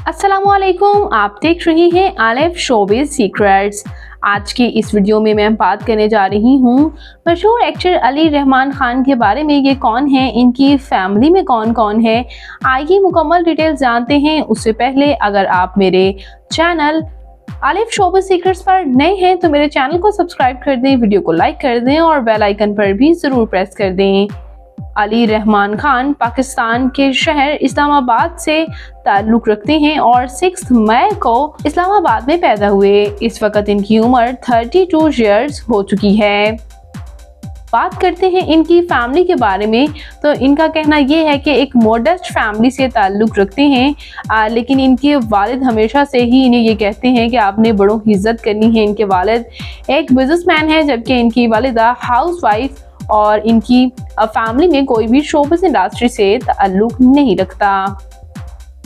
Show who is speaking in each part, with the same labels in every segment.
Speaker 1: अस्सलामुअलैकुम, आप देख रही हैं आलिफ शोबिज़ सीक्रेट्स। आज की इस वीडियो में मैं बात करने जा रही हूँ मशहूर एक्टर अली रहमान खान के बारे में। ये कौन है, इनकी फैमिली में कौन कौन है, आइए मुकम्मल डिटेल्स जानते हैं। उससे पहले अगर आप मेरे चैनल आलिफ शोबिज़ सीक्रेट्स पर नए हैं तो मेरे चैनल को सब्सक्राइब कर दें, वीडियो को लाइक कर दें और बेल आइकन पर भी ज़रूर प्रेस कर दें। अली रहमान खान पाकिस्तान के शहर इस्लामाबाद से ताल्लुक़ रखते हैं और 6 मई को इस्लामाबाद में पैदा हुए। इस वक्त इनकी उम्र 32 ईयर्स हो चुकी है। बात करते हैं इनकी फैमिली के बारे में तो इनका कहना ये है कि एक मॉडेस्ट फैमिली से ताल्लुक़ रखते हैं, लेकिन इनके वालिद हमेशा से ही इन्हें ये कहते हैं कि आपने बड़ों की इज़्ज़त करनी है। इनके वालिद एक बिजनेसमैन है जबकि इनकी वालिदा हाउसवाइफ और इनकी फैमिली में कोई भी शोबिज़ इंडस्ट्री से ताल्लुक़ नहीं रखता।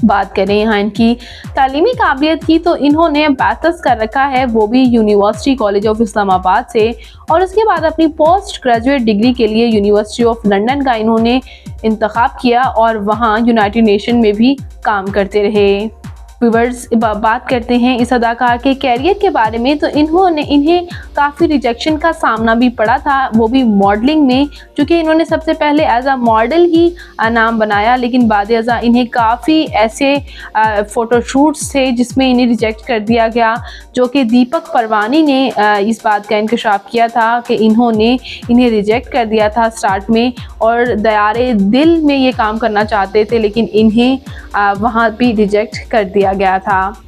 Speaker 1: बात करें यहाँ इनकी तालीमी काबिलियत की तो इन्होंने बैचलर्स कर रखा है, वो भी यूनिवर्सिटी कॉलेज ऑफ इस्लामाबाद से, और उसके बाद अपनी पोस्ट ग्रेजुएट डिग्री के लिए यूनिवर्सिटी ऑफ लंदन का इन्होंने इंतखाब किया और वहाँ यूनाइटेड नेशन में भी काम करते रहे। व्यूअर्स, बात करते हैं इस अदाकार के कैरियर के बारे में तो इन्हें काफ़ी रिजेक्शन का सामना भी पड़ा था, वो भी मॉडलिंग में, क्योंकि इन्होंने सबसे पहले एज अ मॉडल ही नाम बनाया, लेकिन बाद अज़ा इन्हें काफ़ी ऐसे फ़ोटोशूट्स थे जिसमें इन्हें रिजेक्ट कर दिया गया, जो कि दीपक परवानी ने इस बात का इंकशाफ किया था कि इन्हें रिजेक्ट कर दिया था स्टार्ट में, और दयारे दिल में ये काम करना चाहते थे लेकिन इन्हें वहाँ भी रिजेक्ट कर दिया गया था।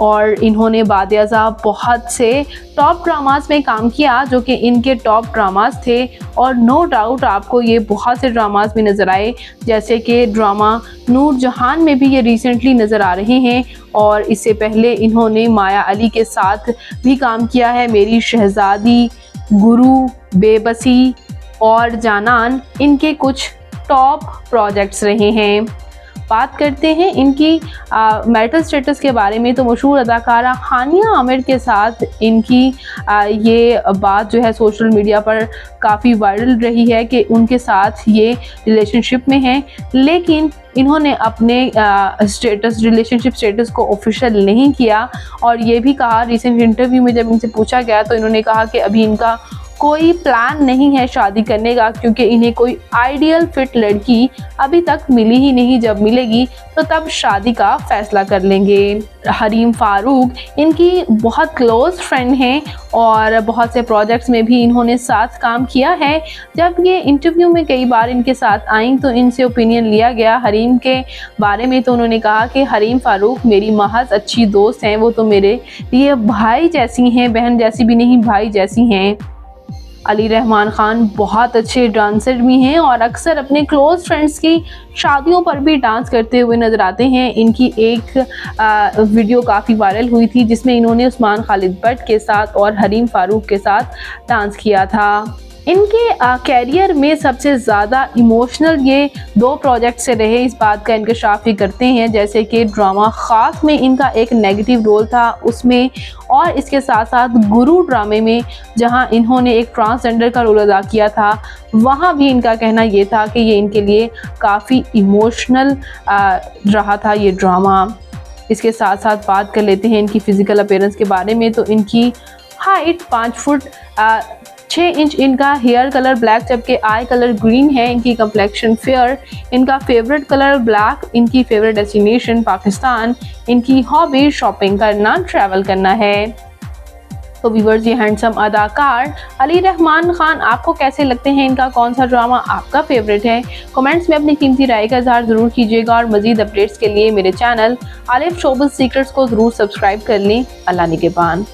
Speaker 1: और इन्होंने बाद-ए-अज़ा बहुत से टॉप ड्रामास में काम किया जो कि इनके टॉप ड्रामास थे, और नो डाउट आपको ये बहुत से ड्रामास में नज़र आए, जैसे कि ड्रामा नूर जहान में भी ये रिसेंटली नज़र आ रहे हैं, और इससे पहले इन्होंने माया अली के साथ भी काम किया है। मेरी शहज़ादी, गुरु, बेबसी और जानान इनके कुछ टॉप प्रोजेक्ट्स रहे हैं। बात करते हैं इनकी मैरिटल स्टेटस के बारे में तो मशहूर अदाकारा हानिया आमिर के साथ इनकी ये बात जो है सोशल मीडिया पर काफ़ी वायरल रही है कि उनके साथ ये रिलेशनशिप में हैं, लेकिन इन्होंने अपने रिलेशनशिप स्टेटस को ऑफिशियल नहीं किया, और ये भी कहा रिसेंट इंटरव्यू में जब इनसे पूछा गया तो इन्होंने कहा कि अभी इनका कोई प्लान नहीं है शादी करने का, क्योंकि इन्हें कोई आइडियल फिट लड़की अभी तक मिली ही नहीं, जब मिलेगी तो तब शादी का फैसला कर लेंगे। हरीम फारूक इनकी बहुत क्लोज़ फ्रेंड हैं और बहुत से प्रोजेक्ट्स में भी इन्होंने साथ काम किया है। जब ये इंटरव्यू में कई बार इनके साथ आई तो इनसे ओपिनियन लिया गया हरीम के बारे में, तो उन्होंने कहा कि हरीम फारूक मेरी महज अच्छी दोस्त हैं, वो तो मेरे लिए भाई जैसी हैं, बहन जैसी भी नहीं, भाई जैसी हैं। अली रहमान खान बहुत अच्छे डांसर भी हैं और अक्सर अपने क्लोज़ फ्रेंड्स की शादियों पर भी डांस करते हुए नज़र आते हैं। इनकी एक वीडियो काफ़ी वायरल हुई थी जिसमें इन्होंने उस्मान खालिद भट्ट के साथ और हरीम फारूक के साथ डांस किया था। इनके कैरियर में सबसे ज़्यादा इमोशनल ये 2 प्रोजेक्ट से रहे, इस बात का इंकशाफ भी करते हैं, जैसे कि ड्रामा ख़ास में इनका एक नेगेटिव रोल था उसमें, और इसके साथ साथ गुरु ड्रामे में जहां इन्होंने एक ट्रांसजेंडर का रोल अदा किया था, वहां भी इनका कहना ये था कि ये इनके लिए काफ़ी इमोशनल रहा था ये ड्रामा। इसके साथ साथ बात कर लेते हैं इनकी फ़िज़िकल अपीयरेंस के बारे में तो इनकी हाइट 5 फुट 6 इंच, इनका हेयर कलर ब्लैक जबकि आई कलर ग्रीन है, इनकी कम्प्लेक्शन फेयर, इनका फेवरेट कलर ब्लैक, इनकी फेवरेट डेस्टिनेशन पाकिस्तान, इनकी हॉबी शॉपिंग करना, ट्रैवल करना है। तो व्यूअर्स, ये हैंडसम अदाकार अली रहमान खान आपको कैसे लगते हैं, इनका कौन सा ड्रामा आपका फेवरेट है? कमेंट्स में अपनी कीमती राय का इज़हार ज़रूर कीजिएगा, और मज़ीद अपडेट्स के लिए मेरे चैनल आलिफ शोबिज़ सीक्रेट्स को ज़रूर सब्सक्राइब कर लें। अल्लाह निगहबान।